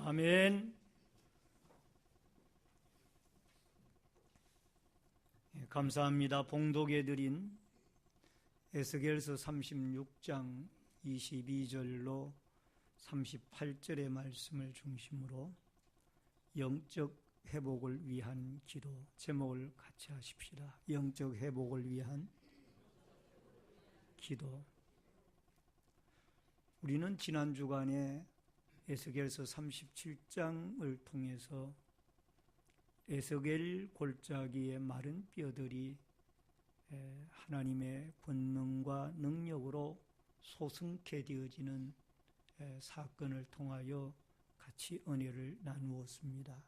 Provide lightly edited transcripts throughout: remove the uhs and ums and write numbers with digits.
아멘. 감사합니다. 봉독해 드린 에스겔서 36장 22절로 38절의 말씀을 중심으로 영적 회복을 위한 기도, 제목을 같이 하십시다. 영적 회복을 위한 기도. 우리는 지난 주간에 에스겔서 37장을 통해서 에스겔 골짜기의 마른 뼈들이 하나님의 권능과 능력으로 소승케 되어지는 사건을 통하여 같이 은혜를 나누었습니다.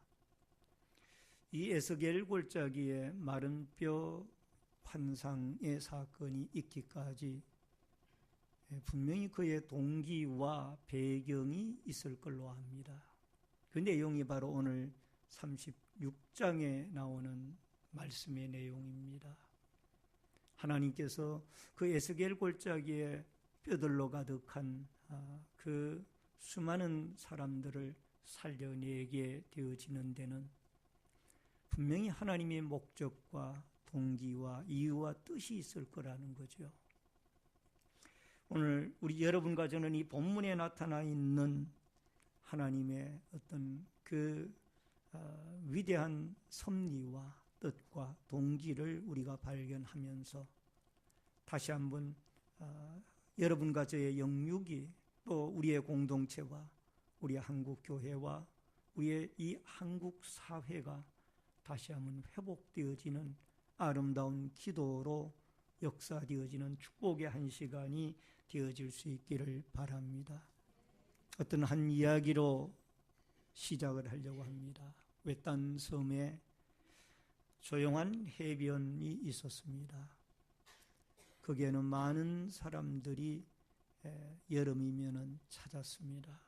이 에스겔 골짜기의 마른 뼈 환상의 사건이 있기까지 분명히 그의 동기와 배경이 있을 걸로 압니다. 그 내용이 바로 오늘 36장에 나오는 말씀의 내용입니다. 하나님께서 그 에스겔 골짜기에 뼈들로 가득한 그 수많은 사람들을 살려내게 되어지는 데는 분명히 하나님의 목적과 동기와 이유와 뜻이 있을 거라는 거죠. 오늘 우리 여러분과 저는 이 본문에 나타나 있는 하나님의 어떤 그 위대한 섭리와 뜻과 동기를 우리가 발견하면서 다시 한번 여러분과 저의 영육이 또 우리의 공동체와 우리의 한국교회와 우리의 이 한국 사회가 다시 한번 회복되어지는 아름다운 기도로 역사되어지는 축복의 한 시간이 되어질 수 있기를 바랍니다. 어떤 한 이야기로 시작을 하려고 합니다. 외딴 섬에 조용한 해변이 있었습니다. 거기에는 많은 사람들이 여름이면은 찾았습니다.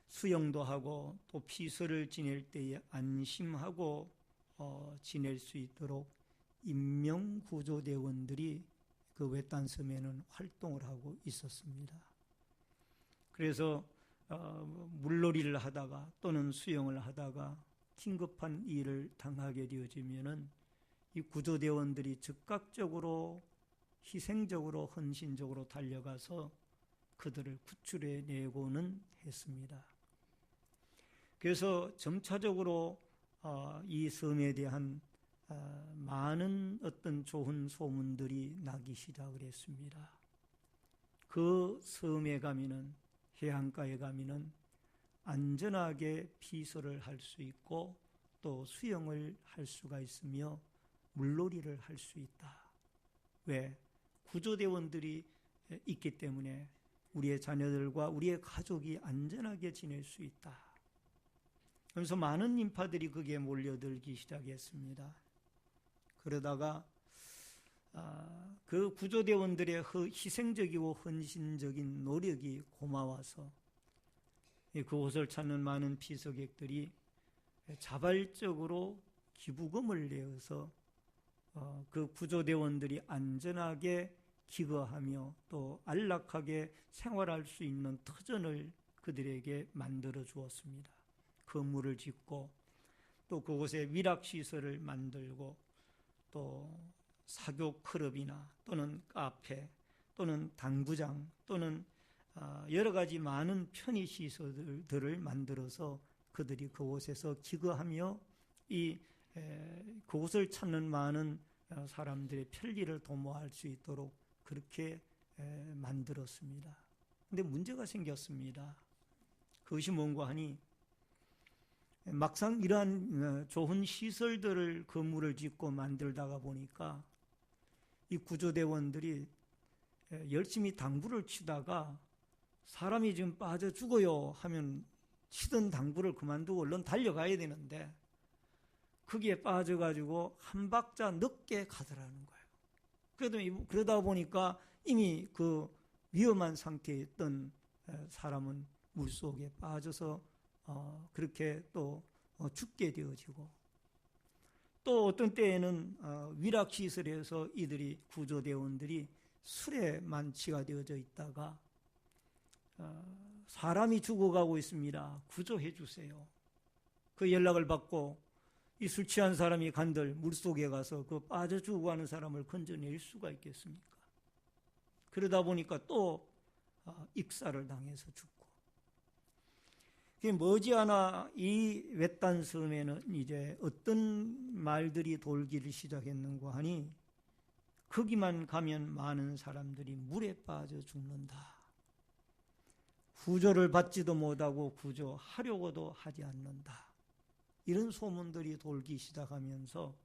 수영도 하고 또 피서를 지낼 때에 안심하고 지낼 수 있도록 인명구조대원들이 그 외딴 섬에는 활동을 하고 있었습니다. 그래서 물놀이를 하다가 또는 수영을 하다가 긴급한 일을 당하게 되어지면은 이 구조대원들이 즉각적으로 희생적으로 헌신적으로 달려가서 그들을 구출해 내고는 했습니다. 그래서 점차적으로 이 섬에 대한 많은 어떤 좋은 소문들이 나기 시작을 했습니다. 그 섬에 가면은 해안가에 가면은 안전하게 피서를 할 수 있고 또 수영을 할 수가 있으며 물놀이를 할 수 있다. 왜? 구조대원들이 있기 때문에 우리의 자녀들과 우리의 가족이 안전하게 지낼 수 있다. 그래서 많은 인파들이 거기에 몰려들기 시작했습니다. 그러다가 그 구조대원들의 희생적이고 헌신적인 노력이 고마워서 그곳을 찾는 많은 피서객들이 자발적으로 기부금을 내어서 그 구조대원들이 안전하게 기거하며 또 안락하게 생활할 수 있는 터전을 그들에게 만들어 주었습니다. 건물을 짓고 또 그곳에 위락시설을 만들고 또 사교 클럽이나 또는 카페 또는 당구장 또는 여러 가지 많은 편의시설들을 만들어서 그들이 그곳에서 기거하며 그곳을 찾는 많은 사람들의 편리를 도모할 수 있도록 그렇게 만들었습니다. 그런데 문제가 생겼습니다. 그것이 뭔가 하니 막상 이러한 좋은 시설들을 건물을 짓고 만들다가 보니까 이 구조대원들이 열심히 당구를 치다가 사람이 지금 빠져 죽어요 하면 치던 당구를 그만두고 얼른 달려가야 되는데 거기에 빠져가지고 한 박자 늦게 가더라는 거예요. 그러다 보니까 이미 그 위험한 상태에 있던 사람은 물속에 빠져서 그렇게 또 죽게 되어지고 또 어떤 때에는 위락시설에서 이들이 구조대원들이 술에 만취가 되어져 있다가 사람이 죽어가고 있습니다. 구조해 주세요. 그 연락을 받고 이 술 취한 사람이 간들 물속에 가서 그 빠져 죽어가는 사람을 건져낼 수가 있겠습니까? 그러다 보니까 또 익사를 당해서 죽고. 머지않아 이 외딴 섬에는 이제 어떤 말들이 돌기를 시작했는가 하니, 거기만 가면 많은 사람들이 물에 빠져 죽는다. 구조를 받지도 못하고 구조하려고도 하지 않는다. 이런 소문들이 돌기 시작하면서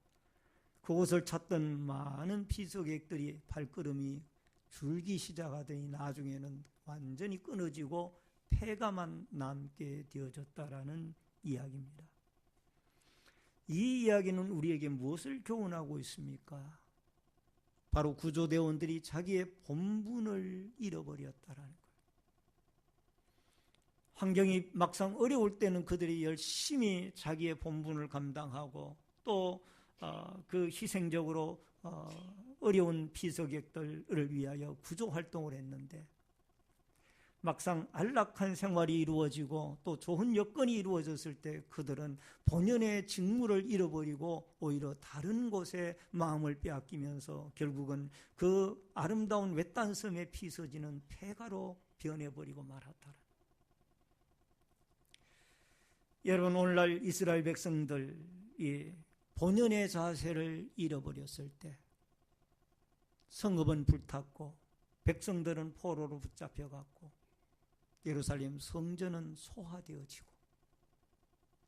그곳을 찾던 많은 피서객들이 발걸음이 줄기 시작하더니 나중에는 완전히 끊어지고 폐가만 남게 되어졌다라는 이야기입니다. 이 이야기는 우리에게 무엇을 교훈하고 있습니까? 바로 구조대원들이 자기의 본분을 잃어버렸다라는 거예요. 환경이 막상 어려울 때는 그들이 열심히 자기의 본분을 감당하고 또 그 희생적으로 어려운 피서객들을 위하여 구조활동을 했는데, 막상 안락한 생활이 이루어지고 또 좋은 여건이 이루어졌을 때 그들은 본연의 직무를 잃어버리고 오히려 다른 곳에 마음을 빼앗기면서 결국은 그 아름다운 외딴 섬의 피서지는 폐가로 변해버리고 말았다. 여러분, 오늘날 이스라엘 백성들이 본연의 자세를 잃어버렸을 때 성읍은 불탔고 백성들은 포로로 붙잡혀갔고 예루살렘 성전은 소화되어지고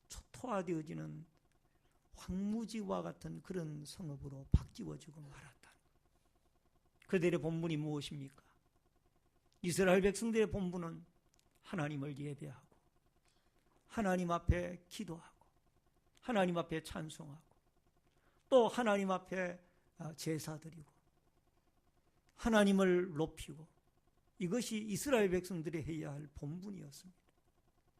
초토화되어지는 황무지와 같은 그런 성읍으로 바뀌어지고 말았다. 그들의 본분이 무엇입니까? 이스라엘 백성들의 본분은 하나님을 예배하고 하나님 앞에 기도하고 하나님 앞에 찬송하고 또 하나님 앞에 제사드리고 하나님을 높이고, 이것이 이스라엘 백성들이 해야 할 본분이었습니다.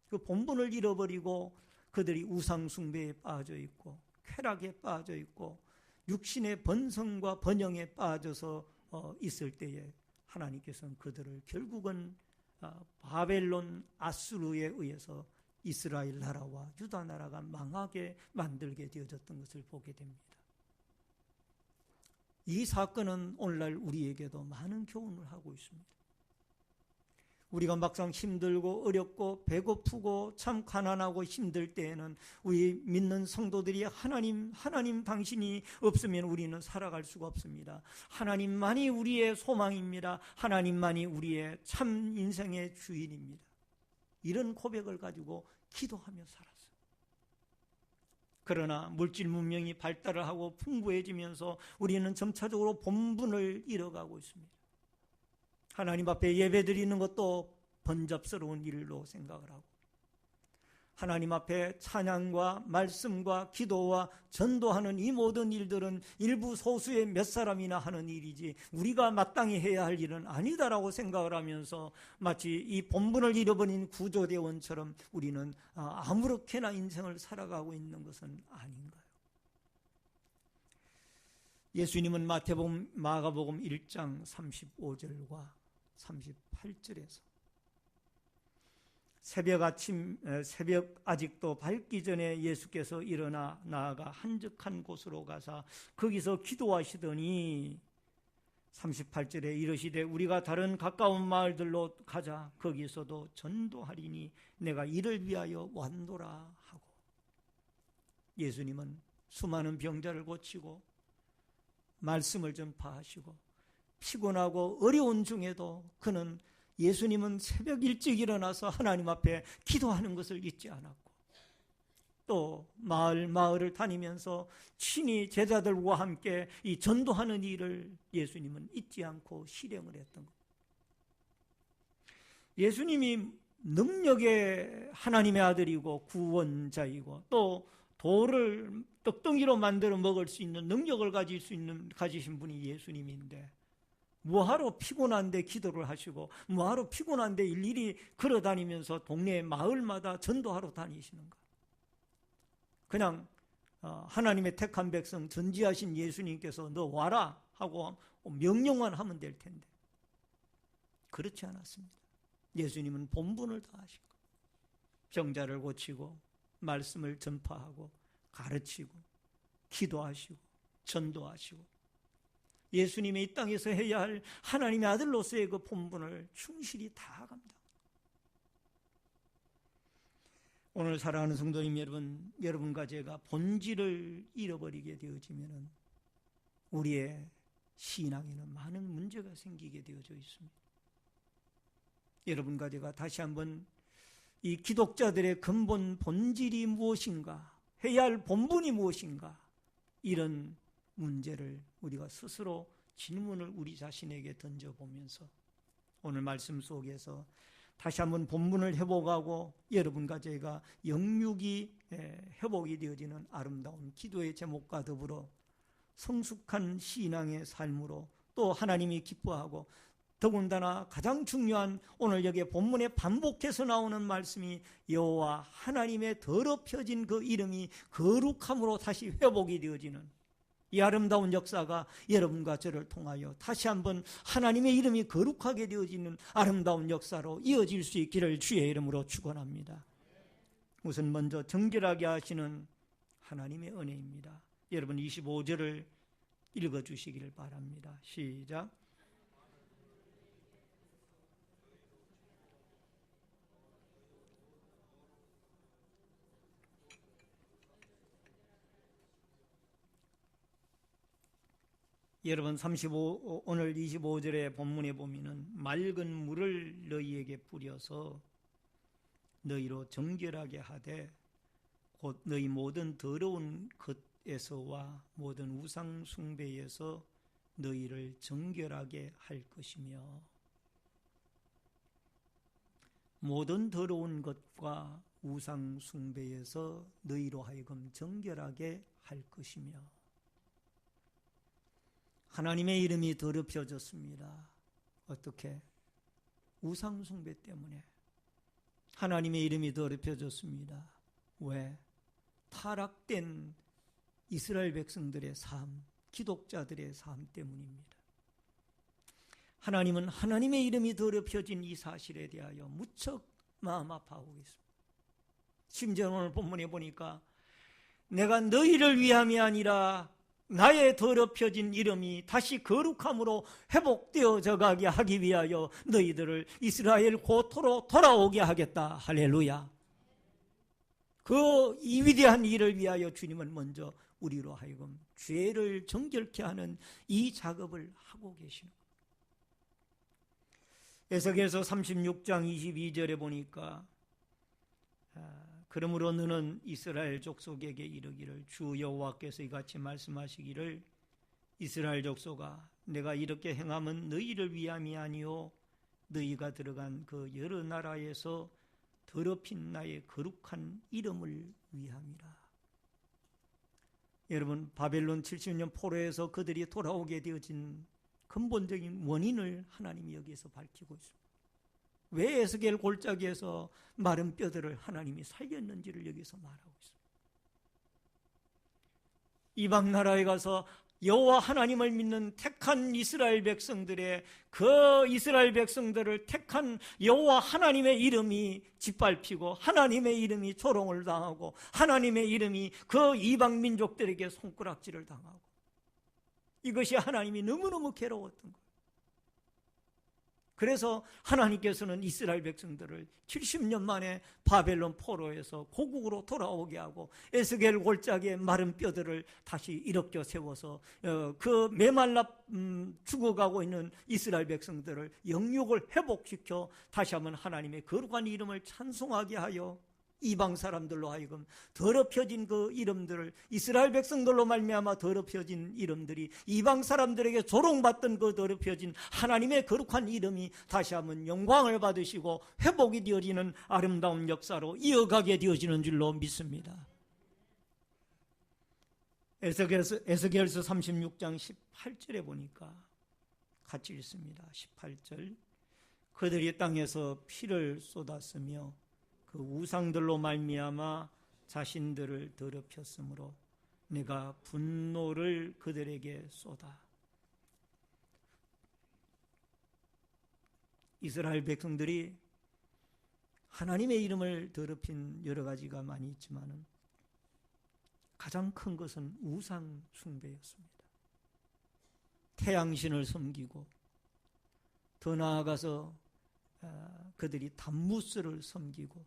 그 본분을 잃어버리고 그들이 우상숭배에 빠져 있고 쾌락에 빠져 있고 육신의 번성과 번영에 빠져서 있을 때에 하나님께서는 그들을 결국은 바벨론 아수르에 의해서 이스라엘 나라와 유다 나라가 망하게 만들게 되어졌던 것을 보게 됩니다. 이 사건은 오늘날 우리에게도 많은 교훈을 하고 있습니다. 우리가 막상 힘들고 어렵고 배고프고 참 가난하고 힘들 때에는 우리 믿는 성도들이 하나님 당신이 없으면 우리는 살아갈 수가 없습니다. 하나님만이 우리의 소망입니다. 하나님만이 우리의 참 인생의 주인입니다. 이런 고백을 가지고 기도하며 살았어요. 그러나 물질 문명이 발달을 하고 풍부해지면서 우리는 점차적으로 본분을 잃어가고 있습니다. 하나님 앞에 예배드리는 것도 번잡스러운 일로 생각을 하고 하나님 앞에 찬양과 말씀과 기도와 전도하는 이 모든 일들은 일부 소수의 몇 사람이나 하는 일이지 우리가 마땅히 해야 할 일은 아니다라고 생각을 하면서 마치 이 본분을 잃어버린 구조대원처럼 우리는 아무렇게나 인생을 살아가고 있는 것은 아닌가요? 예수님은 마태복음, 마가복음 1장 35절과 38절에서 새벽 아직도 밝기 전에 예수께서 일어나 나아가 한적한 곳으로 가사 거기서 기도하시더니 38절에 이르시되 우리가 다른 가까운 마을들로 가자. 거기서도 전도하리니 내가 이를 위하여 왔노라 하고, 예수님은 수많은 병자를 고치고 말씀을 전파하시고 피곤하고 어려운 중에도 예수님은 새벽 일찍 일어나서 하나님 앞에 기도하는 것을 잊지 않았고 또 마을을 다니면서 친히 제자들과 함께 이 전도하는 일을 예수님은 잊지 않고 실행을 했던 것. 예수님이 능력의 하나님의 아들이고 구원자이고 또 돌을 떡덩이로 만들어 먹을 수 있는 능력을 가지신 분이 예수님인데 뭐하러 피곤한데 기도를 하시고 뭐하러 피곤한데 일일이 걸어다니면서 동네 마을마다 전도하러 다니시는가? 그냥 하나님의 택한 백성 전지하신 예수님께서 너 와라 하고 명령만 하면 될 텐데 그렇지 않았습니다. 예수님은 본분을 다하신 거예요. 병자를 고치고 말씀을 전파하고 가르치고 기도하시고 전도하시고 예수님의 이 땅에서 해야 할 하나님의 아들로서의 그 본분을 충실히 다하갑니다. 오늘 사랑하는 성도님 여러분, 여러분과 제가 본질을 잃어버리게 되어지면 우리의 신앙에는 많은 문제가 생기게 되어져 있습니다. 여러분과 제가 다시 한번 이 기독자들의 근본 본질이 무엇인가, 해야 할 본분이 무엇인가, 이런 문제를 우리가 스스로 질문을 우리 자신에게 던져보면서 오늘 말씀 속에서 다시 한번 본분을 회복하고 여러분과 제가 영육이 회복이 되어지는 아름다운 기도의 제목과 더불어 성숙한 신앙의 삶으로 또 하나님이 기뻐하고 더군다나 가장 중요한 오늘 여기 본문에 반복해서 나오는 말씀이 여호와 하나님의 더럽혀진 그 이름이 거룩함으로 다시 회복이 되어지는 이 아름다운 역사가 여러분과 저를 통하여 다시 한번 하나님의 이름이 거룩하게 되어지는 아름다운 역사로 이어질 수 있기를 주의 이름으로 축원합니다. 우선 먼저 정결하게 하시는 하나님의 은혜입니다. 여러분 25절을 읽어주시기를 바랍니다. 시작. 여러분 오늘 25절의 본문에 보면은 맑은 물을 너희에게 뿌려서 너희로 정결하게 하되 곧 너희 모든 더러운 것에서와 모든 우상 숭배에서 너희를 정결하게 할 것이며 모든 더러운 것과 우상 숭배에서 너희로 하여금 정결하게 할 것이며 하나님의 이름이 더럽혀졌습니다. 어떻게? 우상 숭배 때문에 하나님의 이름이 더럽혀졌습니다. 왜? 타락된 이스라엘 백성들의 삶, 기독자들의 삶 때문입니다. 하나님은 하나님의 이름이 더럽혀진 이 사실에 대하여 무척 마음 아파하고 있습니다. 심지어 오늘 본문에 보니까 내가 너희를 위함이 아니라 나의 더럽혀진 이름이 다시 거룩함으로 회복되어져 가게 하기 위하여 너희들을 이스라엘 고토로 돌아오게 하겠다. 할렐루야. 이 위대한 일을 위하여 주님은 먼저 우리로 하여금 죄를 정결케 하는 이 작업을 하고 계시는 거예요. 에스겔서 36장 22절에 보니까 그러므로 너는 이스라엘 족속에게 이르기를 주 여호와께서 이같이 말씀하시기를 이스라엘 족속아 내가 이렇게 행함은 너희를 위함이 아니요 너희가 들어간 그 여러 나라에서 더럽힌 나의 거룩한 이름을 위함이라. 여러분 바벨론 70년 포로에서 그들이 돌아오게 되어진 근본적인 원인을 하나님이 여기에서 밝히고 있습니다. 왜 에스겔 골짜기에서 마른 뼈들을 하나님이 살렸는지를 여기서 말하고 있습니다. 이방 나라에 가서 여호와 하나님을 믿는 택한 이스라엘 백성들의 그 이스라엘 백성들을 택한 여호와 하나님의 이름이 짓밟히고 하나님의 이름이 조롱을 당하고 하나님의 이름이 그 이방 민족들에게 손가락질을 당하고 이것이 하나님이 너무너무 괴로웠던 거예요. 그래서 하나님께서는 이스라엘 백성들을 70년 만에 바벨론 포로에서 고국으로 돌아오게 하고 에스겔 골짜기의 마른 뼈들을 다시 일으켜 세워서 그 메말라 죽어가고 있는 이스라엘 백성들을 영육을 회복시켜 다시 한번 하나님의 거룩한 이름을 찬송하게 하여 이방 사람들로 하여금 더럽혀진 그 이름들을 이스라엘 백성들로 말미암아 더럽혀진 이름들이 이방 사람들에게 조롱받던 그 더럽혀진 하나님의 거룩한 이름이 다시 한번 영광을 받으시고 회복이 되어지는 아름다운 역사로 이어가게 되어지는 줄로 믿습니다. 에스겔서 36장 18절에 보니까 같이 읽습니다. 18절 그들이 땅에서 피를 쏟았으며 그 우상들로 말미암아 자신들을 더럽혔으므로 내가 분노를 그들에게 쏟아. 이스라엘 백성들이 하나님의 이름을 더럽힌 여러 가지가 많이 있지만 가장 큰 것은 우상 숭배였습니다. 태양신을 섬기고 더 나아가서 그들이 담무스를 섬기고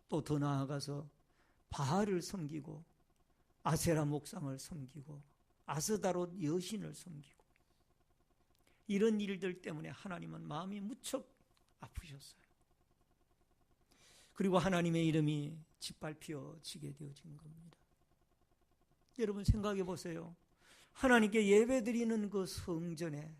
또 더 나아가서 바알을 섬기고 아세라 목상을 섬기고 아스다롯 여신을 섬기고 이런 일들 때문에 하나님은 마음이 무척 아프셨어요. 그리고 하나님의 이름이 짓밟혀지게 되어진 겁니다. 여러분 생각해 보세요. 하나님께 예배드리는 그 성전에,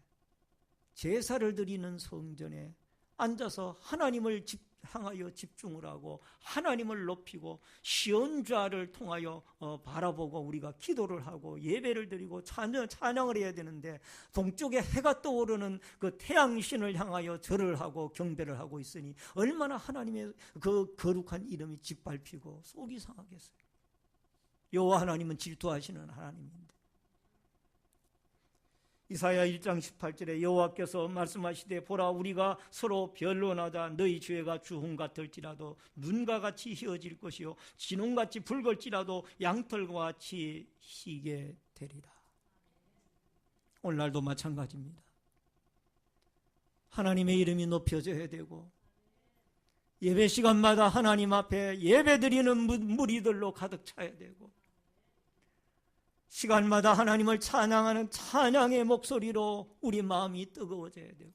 제사를 드리는 성전에 앉아서 하나님을 향하여 집중을 하고 하나님을 높이고 시온좌를 통하여 바라보고 우리가 기도를 하고 예배를 드리고 찬양을 해야 되는데 동쪽에 해가 떠오르는 그 태양신을 향하여 절을 하고 경배를 하고 있으니 얼마나 하나님의 그 거룩한 이름이 짓밟히고 속이 상하겠어요. 여호와 하나님은 질투하시는 하나님인데, 이사야 1장 18절에 여호와께서 말씀하시되 보라 우리가 서로 변론하자 너희 죄가 주홍 같을지라도 눈과 같이 희어질 것이요 진홍같이 붉을지라도 양털과 같이 희게 되리라. 오늘날도 마찬가지입니다. 하나님의 이름이 높여져야 되고 예배 시간마다 하나님 앞에 예배드리는 무리들로 가득 차야 되고 시간마다 하나님을 찬양하는 찬양의 목소리로 우리 마음이 뜨거워져야 되고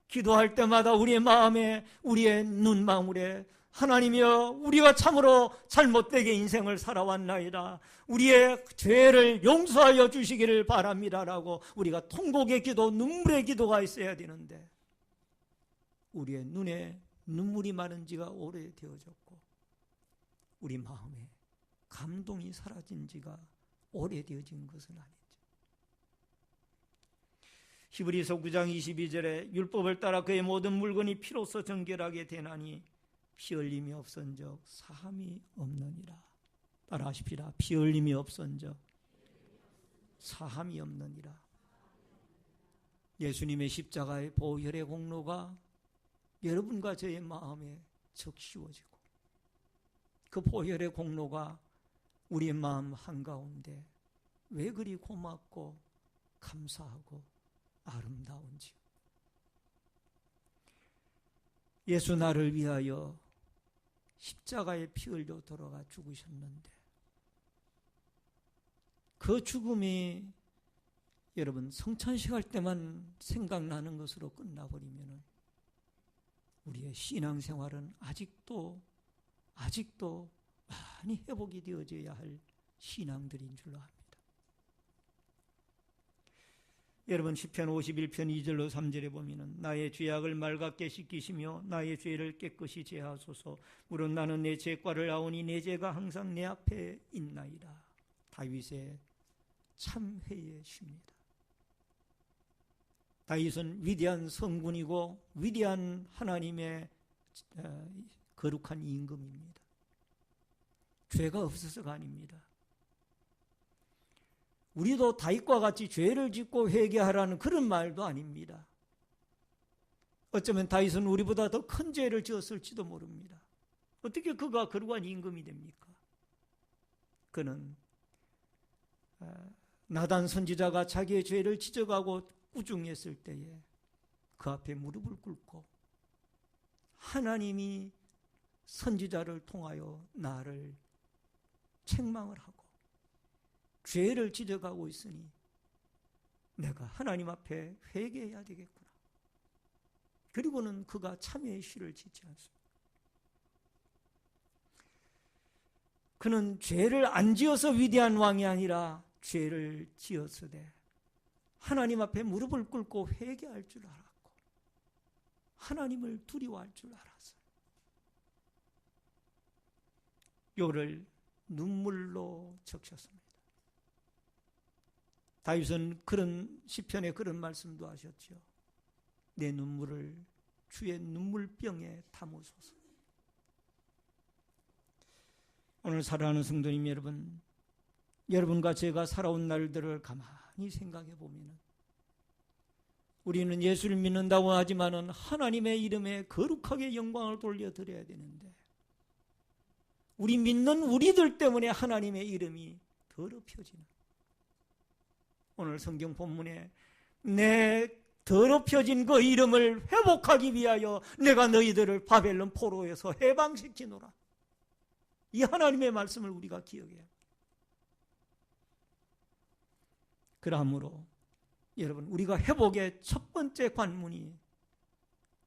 기도할 때마다 우리의 마음에 우리의 눈망울에 하나님이여 우리가 참으로 잘못되게 인생을 살아왔나이다. 우리의 죄를 용서하여 주시기를 바랍니다라고 우리가 통곡의 기도, 눈물의 기도가 있어야 되는데 우리의 눈에 눈물이 마른 지가 오래되어졌고 우리 마음에 감동이 사라진 지가 오래되어진 것은 아니죠. 히브리서 9장 22절에 율법을 따라 그의 모든 물건이 피로써 정결하게 되나니 피 흘림이 없은즉 사함이 없느니라. 따라하십시다. 피 흘림이 없은즉 사함이 없느니라. 예수님의 십자가의 보혈의 공로가 여러분과 저의 마음에 적시워지고 그 보혈의 공로가 우리의 마음 한가운데 왜 그리 고맙고 감사하고 아름다운지요. 예수 나를 위하여 십자가에 피 흘려 돌아가 죽으셨는데 그 죽음이 여러분 성찬식 할 때만 생각나는 것으로 끝나버리면 우리의 신앙생활은 아직도 많이 회복이 되어져야 할 신앙들인 줄로 압니다. 여러분 시편 51편 2절로 3절에 보면은 나의 죄악을 맑게 씻기시며 나의 죄를 깨끗이 제하소서. 물론 나는 내 죄과를 아오니 내 죄가 항상 내 앞에 있나이다. 다윗의 참회의 시입니다. 다윗은 위대한 성군이고 위대한 하나님의 거룩한 임금입니다. 죄가 없어서가 아닙니다. 우리도 다윗과 같이 죄를 짓고 회개하라는 그런 말도 아닙니다. 어쩌면 다윗은 우리보다 더 큰 죄를 지었을지도 모릅니다. 어떻게 그가 거룩한 임금이 됩니까? 그는 나단 선지자가 자기의 죄를 지적하고 꾸중했을 때에 그 앞에 무릎을 꿇고 하나님이 선지자를 통하여 나를 책망을 하고 죄를 지적하고 있으니 내가 하나님 앞에 회개해야 되겠구나. 그리고는 그가 참회의 시를 짓지 않습니다. 그는 죄를 안 지어서 위대한 왕이 아니라 죄를 지었으되 하나님 앞에 무릎을 꿇고 회개할 줄 알았고 하나님을 두려워할 줄 알았어요. 이거를 눈물로 적셨습니다. 다윗은 그런 시편에 그런 말씀도 하셨죠. 내 눈물을 주의 눈물병에 담으소서. 오늘 사랑하는 성도님 여러분, 여러분과 제가 살아온 날들을 가만히 생각해 보면 우리는 예수를 믿는다고 하지만은 하나님의 이름에 거룩하게 영광을 돌려드려야 되는데 우리 믿는 우리들 때문에 하나님의 이름이 더럽혀지는, 오늘 성경 본문에 내 더럽혀진 그 이름을 회복하기 위하여 내가 너희들을 바벨론 포로에서 해방시키노라. 이 하나님의 말씀을 우리가 기억해야 합니다. 그러므로 여러분, 우리가 회복의 첫 번째 관문이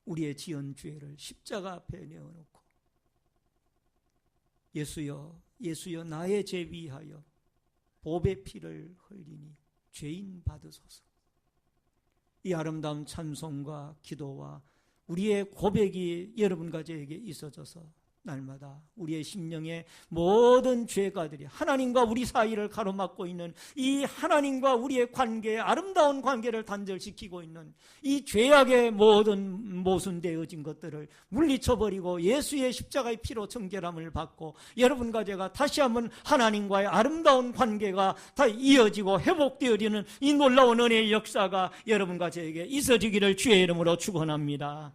우리의 지은 죄를 십자가 앞에 내어놓고 예수여 예수여 나의 죄 위하여 보배 피를 흘리니 죄인 받으소서. 이 아름다운 찬송과 기도와 우리의 고백이 여러분과 저에게 있어져서 날마다 우리의 심령의 모든 죄가들이 하나님과 우리 사이를 가로막고 있는 이 하나님과 우리의 관계의 아름다운 관계를 단절시키고 있는 이 죄악의 모든 모순되어진 것들을 물리쳐버리고 예수의 십자가의 피로 정결함을 받고 여러분과 제가 다시 한번 하나님과의 아름다운 관계가 다 이어지고 회복되어지는 이 놀라운 은혜의 역사가 여러분과 저에게 있어지기를 주의 이름으로 축원합니다.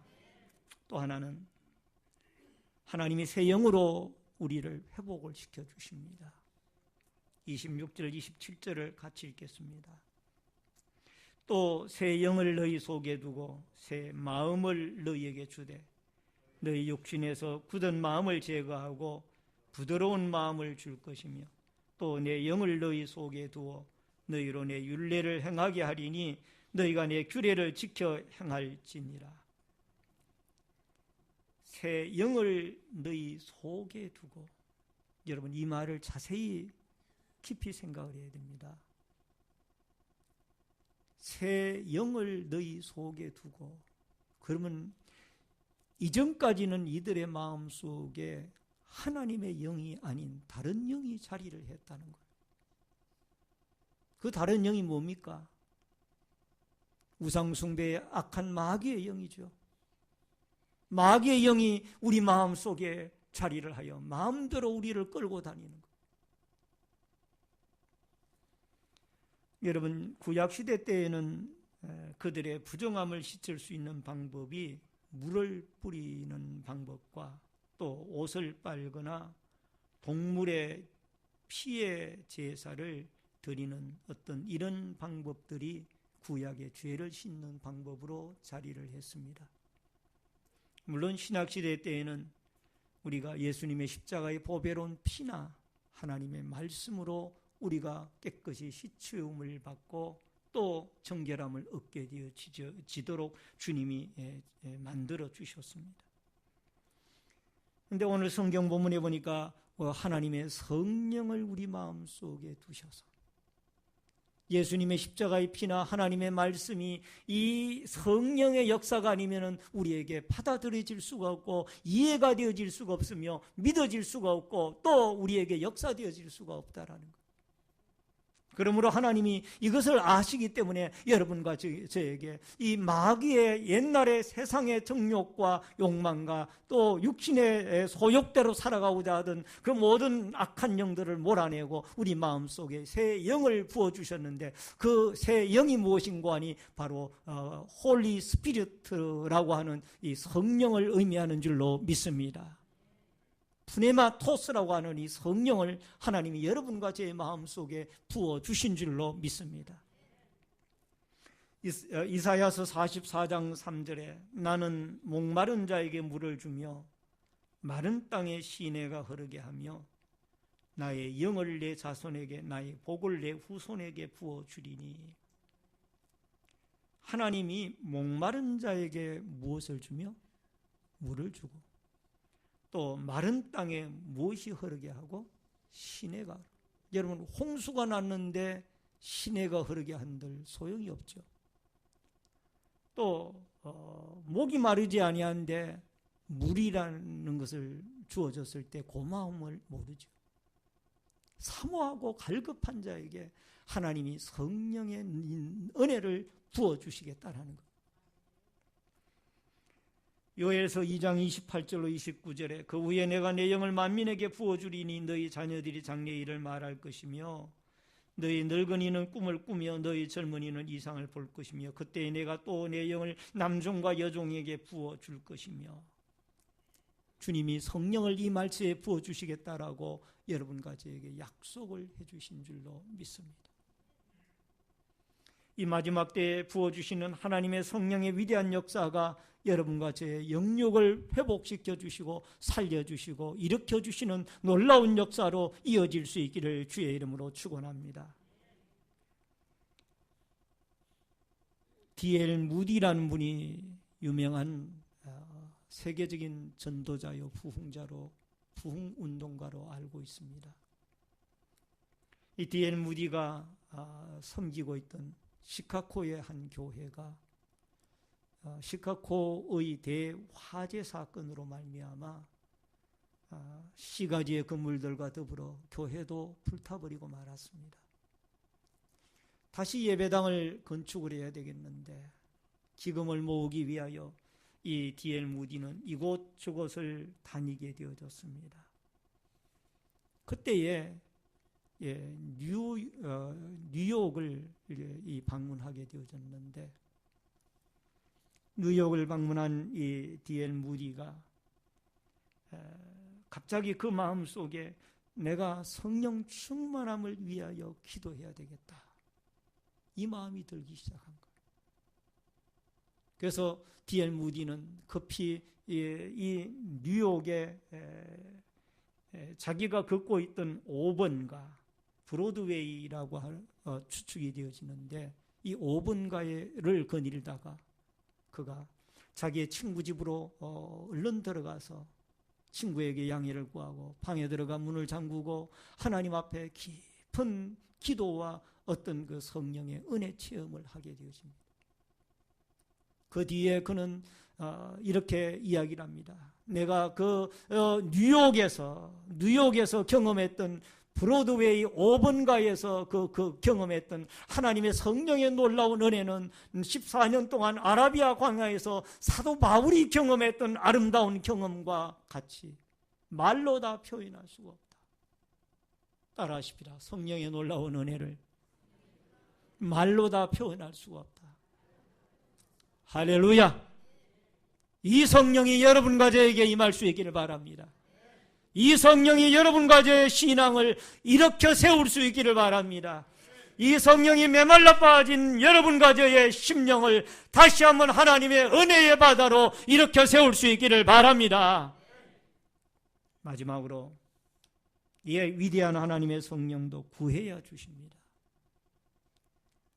또 하나는 하나님이 새 영으로 우리를 회복을 시켜주십니다. 26절 27절을 같이 읽겠습니다. 또 새 영을 너희 속에 두고 새 마음을 너희에게 주되 너희 육신에서 굳은 마음을 제거하고 부드러운 마음을 줄 것이며 또 내 영을 너희 속에 두어 너희로 내 율례를 행하게 하리니 너희가 내 규례를 지켜 행할지니라. 새 영을 너희 속에 두고, 여러분 이 말을 자세히 깊이 생각을 해야 됩니다. 새 영을 너희 속에 두고, 그러면 이전까지는 이들의 마음속에 하나님의 영이 아닌 다른 영이 자리를 했다는 거예요. 그 다른 영이 뭡니까? 우상숭배의 악한 마귀의 영이죠. 마귀의 영이 우리 마음속에 자리를 하여 마음대로 우리를 끌고 다니는 거예요. 여러분, 구약시대 때에는 그들의 부정함을 씻을 수 있는 방법이 물을 뿌리는 방법과 또 옷을 빨거나 동물의 피의 제사를 드리는 어떤 이런 방법들이 구약의 죄를 씻는 방법으로 자리를 했습니다. 물론 신약시대 때에는 우리가 예수님의 십자가의 보배로운 피나 하나님의 말씀으로 우리가 깨끗이 씻음을 받고 또 정결함을 얻게 되어지도록 주님이 만들어 주셨습니다. 그런데 오늘 성경 본문에 보니까 하나님의 성령을 우리 마음속에 두셔서 예수님의 십자가의 피나 하나님의 말씀이 이 성령의 역사가 아니면 우리에게 받아들여질 수가 없고 이해가 되어질 수가 없으며 믿어질 수가 없고 또 우리에게 역사되어질 수가 없다라는 것. 그러므로 하나님이 이것을 아시기 때문에 여러분과 저에게 이 마귀의 옛날의 세상의 정욕과 욕망과 또 육신의 소욕대로 살아가고자 하던 그 모든 악한 영들을 몰아내고 우리 마음속에 새 영을 부어주셨는데 그 새 영이 무엇인가 하니 바로 홀리 스피리트라고 하는 이 성령을 의미하는 줄로 믿습니다. 푸네마토스라고 하는 이 성령을 하나님이 여러분과 제 마음속에 부어주신 줄로 믿습니다. 이사야서 44장 3절에 나는 목마른 자에게 물을 주며 마른 땅에 시내가 흐르게 하며 나의 영을 내 자손에게 나의 복을 내 후손에게 부어주리니. 하나님이 목마른 자에게 무엇을 주며? 물을 주고 또 마른 땅에 무엇이 흐르게 하고? 시내가. 여러분, 홍수가 났는데 시내가 흐르게 한들 소용이 없죠. 또 목이 마르지 아니한데 물이라는 것을 주어졌을 때 고마움을 모르죠. 사모하고 갈급한 자에게 하나님이 성령의 은혜를 부어주시겠다라는 것. 요엘서 2장 28절로 29절에 그 후에 내가 내 영을 만민에게 부어주리니 너희 자녀들이 장래의 일을 말할 것이며 너희 늙은이는 꿈을 꾸며 너희 젊은이는 이상을 볼 것이며 그때 내가 또 내 영을 남종과 여종에게 부어줄 것이며 주님이 성령을 이 말씀에 부어주시겠다라고 여러분과 저에게 약속을 해주신 줄로 믿습니다. 이 마지막 때에 부어주시는 하나님의 성령의 위대한 역사가 여러분과 저의 영육을 회복시켜 주시고 살려주시고 일으켜주시는 놀라운 역사로 이어질 수 있기를 주의 이름으로 축원합니다. D.L. 무디라는 분이 유명한 세계적인 전도자요 부흥자로 부흥운동가로 알고 있습니다. 이 D.L. 무디가 섬기고 있던 시카고의 한 교회가 시카고의 대화재 사건으로 말미암아 시가지의 건물들과 더불어 교회도 불타버리고 말았습니다. 다시 예배당을 건축을 해야 되겠는데 기금을 모으기 위하여 이 D.L. 무디는 이곳저곳을 다니게 되어졌습니다. 그때에 뉴욕을 방문하게 되어졌는데 뉴욕을 방문한 이 D.L. 무디가 갑자기 그 마음속에 내가 성령 충만함을 위하여 기도해야 되겠다, 이 마음이 들기 시작한 거예요. 그래서 D.L. 무디는 급히 이 뉴욕에 자기가 걷고 있던 5번가 브로드웨이라고 추측이 되어지는데 이 5번가를 거닐다가 그가 자기의 친구 집으로 얼른 들어가서 친구에게 양해를 구하고 방에 들어가 문을 잠그고 하나님 앞에 깊은 기도와 어떤 그 성령의 은혜 체험을 하게 되어집니다. 그 뒤에 그는 이렇게 이야기를 합니다. 내가 그 뉴욕에서 경험했던 브로드웨이 5번가에서 그 경험했던 하나님의 성령의 놀라운 은혜는 14년 동안 아라비아 광야에서 사도 바울이 경험했던 아름다운 경험과 같이 말로 다 표현할 수가 없다. 따라하십시다. 성령의 놀라운 은혜를 말로 다 표현할 수가 없다. 할렐루야. 이 성령이 여러분과 저에게 임할 수 있기를 바랍니다. 이 성령이 여러분과 저의 신앙을 일으켜 세울 수 있기를 바랍니다. 이 성령이 메말라 빠진 여러분과 저의 심령을 다시 한번 하나님의 은혜의 바다로 일으켜 세울 수 있기를 바랍니다. 마지막으로 이 위대한 하나님의 성령도 구해야 주십니다.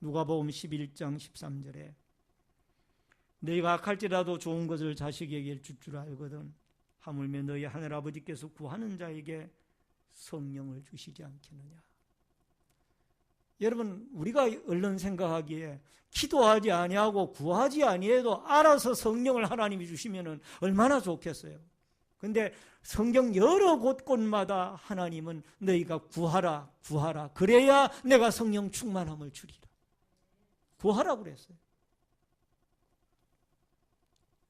누가복음 11장 13절에 너희가 악할지라도 좋은 것을 자식에게 줄 줄 알거든 하물며 너희 하늘아버지께서 구하는 자에게 성령을 주시지 않겠느냐. 여러분, 우리가 얼른 생각하기에 기도하지 아니하고 구하지 아니해도 알아서 성령을 하나님이 주시면 얼마나 좋겠어요. 그런데 성경 여러 곳곳마다 하나님은 너희가 구하라 구하라 그래야 내가 성령 충만함을 주리라, 구하라고 그랬어요.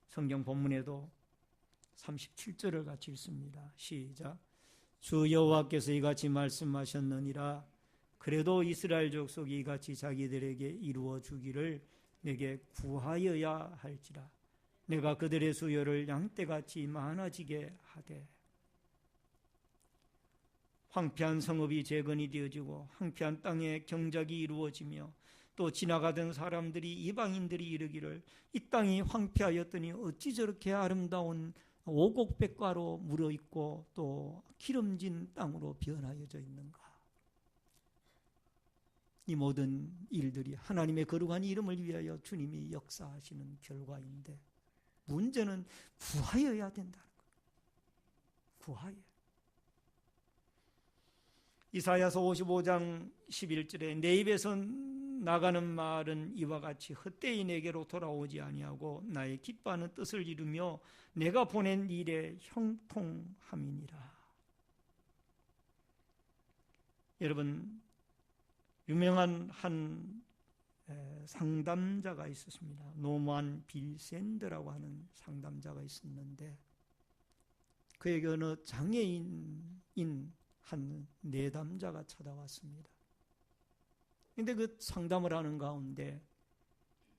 성경 본문에도 37절을 같이 읽습니다. 시작. 주 여호와께서 이같이 말씀하셨느니라. 그래도 이스라엘 족속이 이같이 자기들에게 이루어 주기를 내게 구하여야 할지라. 내가 그들의 수요를 양떼같이 많아지게 하되. 황폐한 성읍이 재건이 되어지고 황폐한 땅에 경작이 이루어지며 또 지나가던 사람들이 이방인들이 이르기를 이 땅이 황폐하였더니 어찌 저렇게 아름다운 오곡백과로 물어있고 또 기름진 땅으로 변하여져 있는가. 이 모든 일들이 하나님의 거룩한 이름을 위하여 주님이 역사하시는 결과인데 문제는 구하여야 된다는 거예요. 구하여. 이사야서 55장 11절에 내 입에서 나가는 말은 이와 같이 헛되이 내게로 돌아오지 아니하고 나의 기뻐하는 뜻을 이루며 내가 보낸 일에 형통함이니라. 여러분, 유명한 한 상담자가 있었습니다. 노만 빌샌드라고 하는 상담자가 있었는데 그에게 어느 장애인인 한 내담자가 찾아왔습니다. 근데 그 상담을 하는 가운데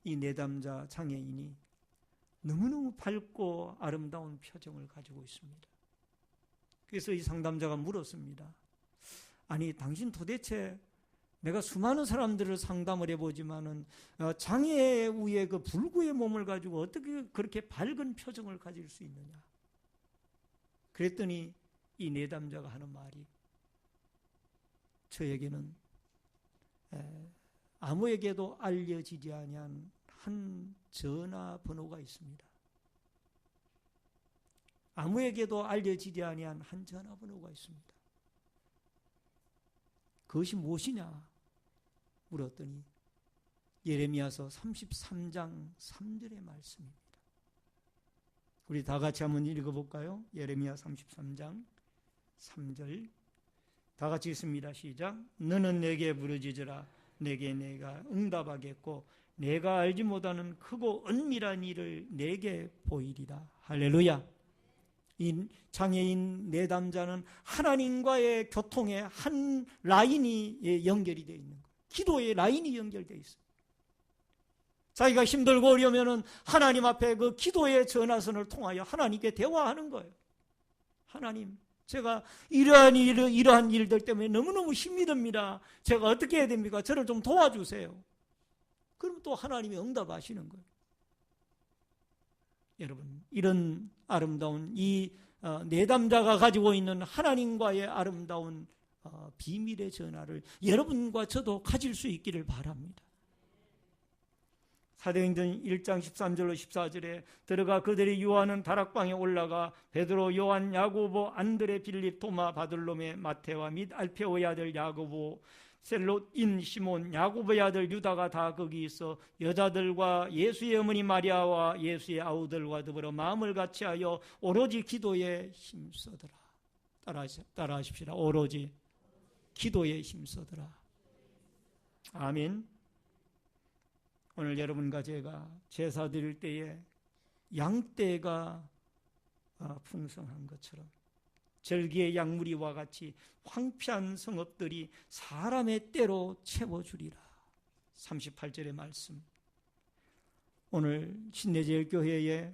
이 내담자 장애인이 너무너무 밝고 아름다운 표정을 가지고 있습니다. 그래서 이 상담자가 물었습니다. 아니, 당신 도대체 내가 수많은 사람들을 상담을 해보지만은 장애 위에 그 불구의 몸을 가지고 어떻게 그렇게 밝은 표정을 가질 수 있느냐? 그랬더니 이 내담자가 하는 말이, 저에게는 아무에게도 알려지지 아니한 한 전화번호가 있습니다. 아무에게도 알려지지 아니한 한 전화번호가 있습니다. 그것이 무엇이냐 물었더니 예레미야서 33장 3절의 말씀입니다. 우리 다 같이 한번 읽어볼까요? 예레미야 33장 3절 다 같이 읽습니다. 시작. 너는 내게 부르짖으라. 내게 내가 응답하겠고 내가 알지 못하는 크고 은밀한 일을 내게 보이리라. 할렐루야. 이 장애인 내담자는 하나님과의 교통의 한 라인이 연결이 되어 있는 거예요. 기도의 라인이 연결되어 있어요. 자기가 힘들고 어려우면 하나님 앞에 그 기도의 전화선을 통하여 하나님께 대화하는 거예요. 하나님, 제가 이러한 일들 때문에 너무너무 힘이 듭니다. 제가 어떻게 해야 됩니까? 저를 좀 도와주세요. 그럼 또 하나님이 응답하시는 거예요. 여러분, 이런 아름다운 이 내담자가 가지고 있는 하나님과의 아름다운 비밀의 전화를 여러분과 저도 가질 수 있기를 바랍니다. 사도행전 1장 13절로 14절에 들어가 그들이 유하는 다락방에 올라가 베드로, 요한, 야고보, 안드레, 빌립, 토마, 바들로메, 마테와 및 알페오의 아들 야고보, 셀롯인 시몬, 야고보의 아들 유다가 다 거기 있어 여자들과 예수의 어머니 마리아와 예수의 아우들과 더불어 마음을 같이하여 오로지 기도에 힘쓰더라. 따라하십시다. 오로지 기도에 힘쓰더라. 아멘. 오늘 여러분과 제가 제사 드릴 때에 양떼가 풍성한 것처럼 절기의 양무리와 같이 황폐한 성읍들이 사람의 때로 채워주리라. 38절의 말씀. 오늘 신내제일교회에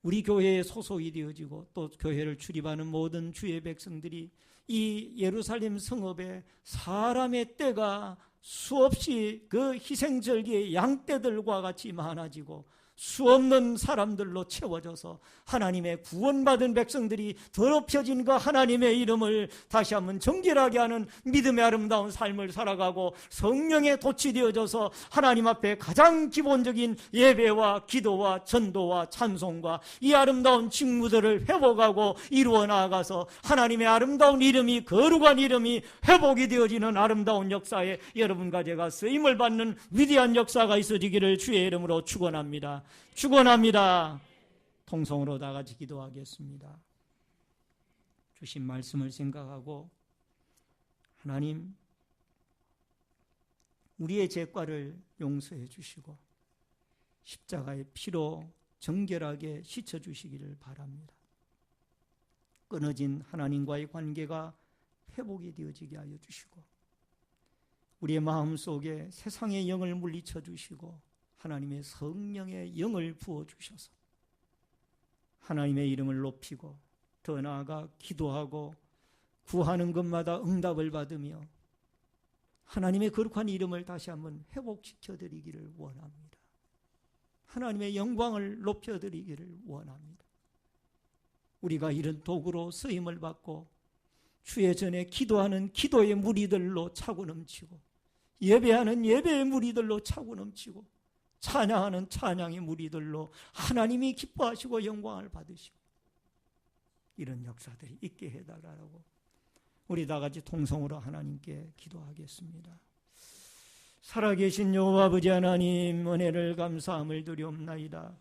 우리 교회에 소속이 되어지고 또 교회를 출입하는 모든 주의 백성들이 이 예루살렘 성읍에 사람의 때가 수없이 그 희생절기의 양떼들과 같이 많아지고 수없는 사람들로 채워져서 하나님의 구원받은 백성들이 더럽혀진 그 하나님의 이름을 다시 한번 정결하게 하는 믿음의 아름다운 삶을 살아가고 성령에 도취되어져서 하나님 앞에 가장 기본적인 예배와 기도와 전도와 찬송과 이 아름다운 직무들을 회복하고 이루어 나아가서 하나님의 아름다운 이름이, 거룩한 이름이 회복이 되어지는 아름다운 역사에 여러분과 제가 쓰임을 받는 위대한 역사가 있어지기를 주의 이름으로 축원합니다. 축원합니다. 통성으로 다 같이 기도하겠습니다. 주신 말씀을 생각하고 하나님, 우리의 죄과를 용서해 주시고 십자가의 피로 정결하게 씻어 주시기를 바랍니다. 끊어진 하나님과의 관계가 회복이 되어지게 하여 주시고 우리의 마음속에 세상의 영을 물리쳐 주시고 하나님의 성령의 영을 부어주셔서 하나님의 이름을 높이고 더 나아가 기도하고 구하는 것마다 응답을 받으며 하나님의 거룩한 이름을 다시 한번 회복시켜드리기를 원합니다. 하나님의 영광을 높여드리기를 원합니다. 우리가 이런 도구로 쓰임을 받고 주의 전에 기도하는 기도의 무리들로 차고 넘치고 예배하는 예배의 무리들로 차고 넘치고 찬양하는 찬양의 무리들로 하나님이 기뻐하시고 영광을 받으시고 이런 역사들이 있게 해달라고 우리 다 같이 통성으로 하나님께 기도하겠습니다. 살아계신 여호와 아버지 하나님, 은혜를 감사함을 드리옵나이다.